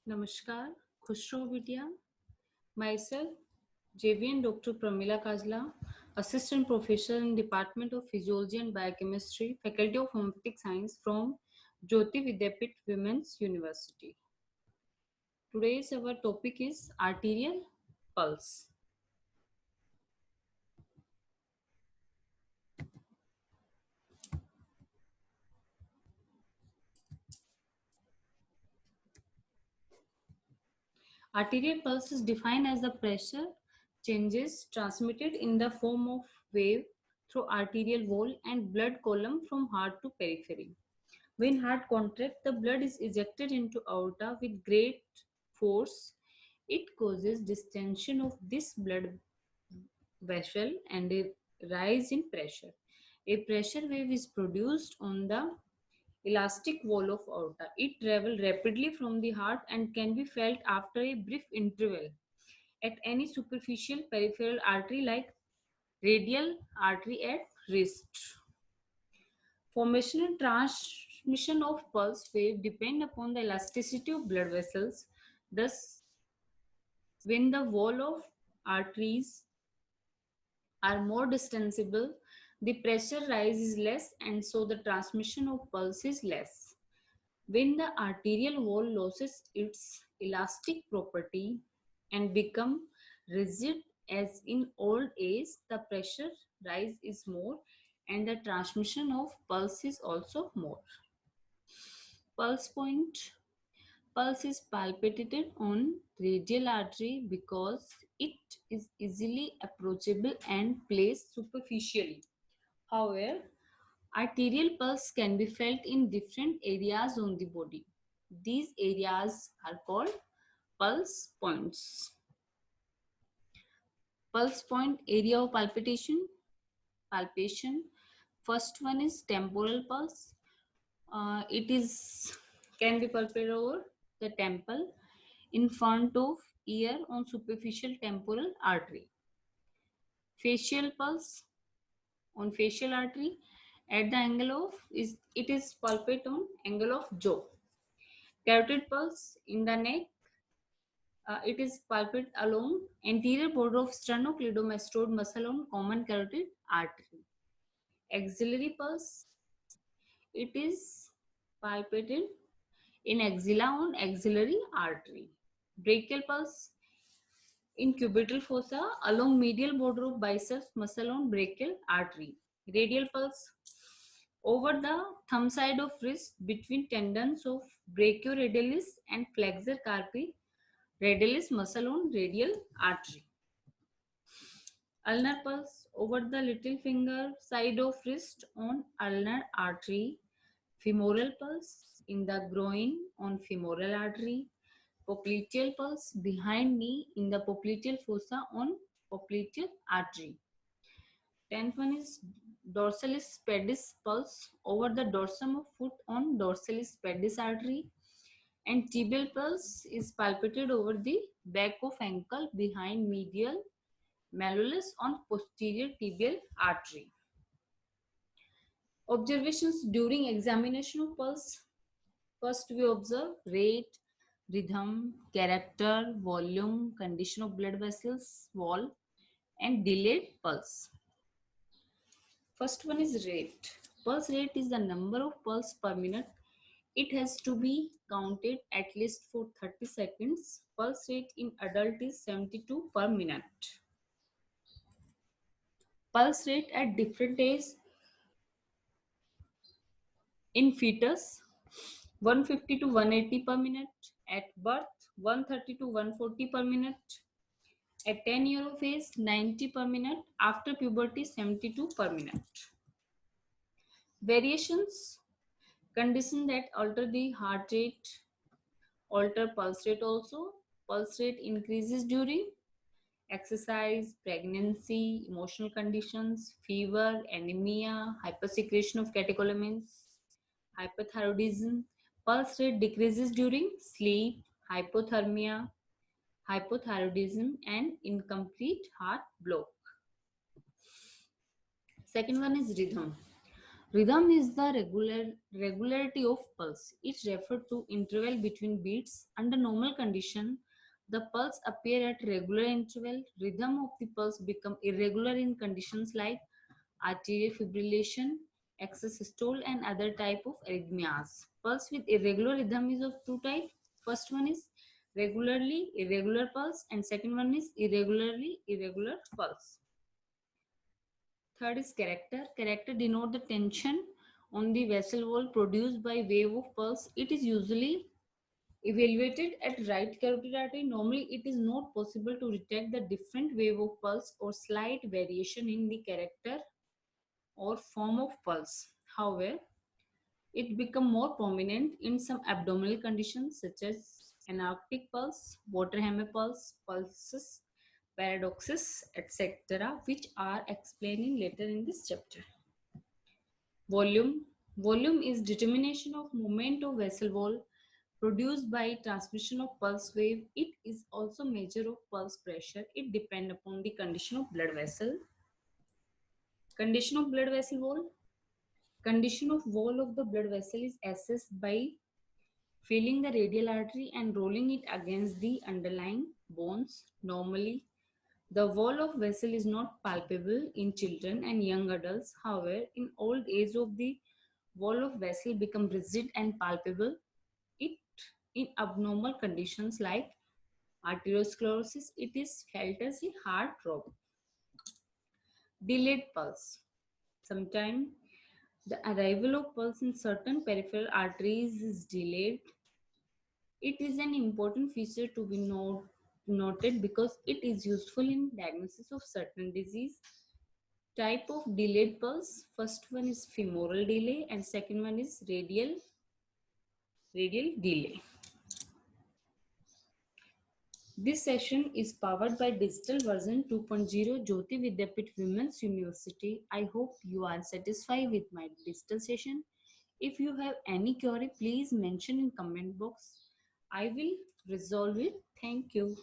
Namaskar, Khushro Vidya. Myself, JVN Dr. Pramila Kajla, Assistant Professor in Department of Physiology and Biochemistry, Faculty of Homeopathic Science from Jyoti Vidyapit Women's University. Today's our topic is arterial pulse. Arterial pulse is defined as the pressure changes transmitted in the form of wave through arterial wall and blood column from heart to periphery. When heart contracts, the blood is ejected into aorta with great force. It causes distension of this blood vessel and a rise in pressure. A pressure wave is produced on the elastic wall of aorta. It travels rapidly from the heart and can be felt after a brief interval at any superficial peripheral artery like radial artery at wrist. Formation and transmission of pulse wave depend upon the elasticity of blood vessels. Thus, when the wall of arteries are more distensible, the pressure rise is less and so the transmission of pulse is less. When the arterial wall loses its elastic property and become rigid as in old age, the pressure rise is more and the transmission of pulse is also more. Pulse point. Pulse is palpated on radial artery because it is easily approachable and placed superficially. However, arterial pulse can be felt in different areas on the body. These areas are called pulse points. Pulse point area of palpation. First one is temporal pulse. It is can be palpated over the temple in front of ear on superficial temporal artery. Facial pulse on facial artery at the angle of is it is palpate on angle of jaw. Carotid pulse in the neck. It is palpate along anterior border of sternocleidomastoid muscle on common carotid artery. Axillary pulse. It is palpated in axilla on axillary artery. Brachial pulse in cubital fossa along medial border of biceps muscle on brachial artery. Radial pulse over the thumb side of wrist between tendons of brachioradialis and flexor carpi radialis muscle on radial artery. Ulnar pulse over the little finger side of wrist on ulnar artery. Femoral pulse in the groin on femoral artery. Popliteal pulse behind knee in the popliteal fossa on popliteal artery. 10th one is dorsalis pedis pulse over the dorsum of foot on dorsalis pedis artery. And tibial pulse is palpated over the back of ankle behind medial malleolus on posterior tibial artery. Observations during examination of pulse. First, we observe rate, rhythm, character, volume, condition of blood vessels, wall, and delayed pulse. First one is rate. Pulse rate is the number of pulse per minute. It has to be counted at least for 30 seconds. Pulse rate in adult is 72 per minute. Pulse rate at different age in fetus 150 to 180 per minute. At birth 130 to 140 per minute. At 10 years of age 90 per minute. After puberty 72 per minute. Variations. Condition that alter the heart rate, alter pulse rate also. Pulse rate increases during exercise, pregnancy, emotional conditions, fever, anemia, hypersecretion of catecholamines, hypothyroidism. Pulse rate decreases during sleep, hypothermia, hypothyroidism, and incomplete heart block. Second one is rhythm. Rhythm is the regularity of pulse. It refers to interval between beats. Under normal condition, the pulse appear at regular interval. Rhythm of the pulse become irregular in conditions like atrial fibrillation, excess systole, and other type of arrhythmias. Pulse with irregular rhythm is of two types. First one is regularly irregular pulse, and second one is irregularly irregular pulse. Third is character. Character denote the tension on the vessel wall produced by wave of pulse. It is usually evaluated at right carotid artery. Normally, it is not possible to detect the different wave of pulse or slight variation in the character or form of pulse. However, it become more prominent in some abdominal conditions such as anarctic pulse, water hammer pulse, pulses, paradoxes, etc., which are explaining later in this chapter. Volume. Volume is determination of movement of vessel wall produced by transmission of pulse wave. It is also measure of pulse pressure. It depend upon the condition of blood vessel. Condition of blood vessel wall. Condition of wall of the blood vessel is assessed by filling the radial artery and rolling it against the underlying bones. Normally, the wall of vessel is not palpable in children and young adults. However, in old age of the wall of vessel become rigid and palpable. It in abnormal conditions like arteriosclerosis, it is felt as a heart throb. Delayed pulse. Sometimes the arrival of pulse in certain peripheral arteries is delayed. It is an important feature to be noted because it is useful in diagnosis of certain disease. Type of delayed pulse. First one is femoral delay and second one is radial delay. This session is powered by digital version 2.0 Jyoti Vidyapeeth Women's University. I hope you are satisfied with my digital session. If you have any query, please mention in comment box. I will resolve it. Thank you.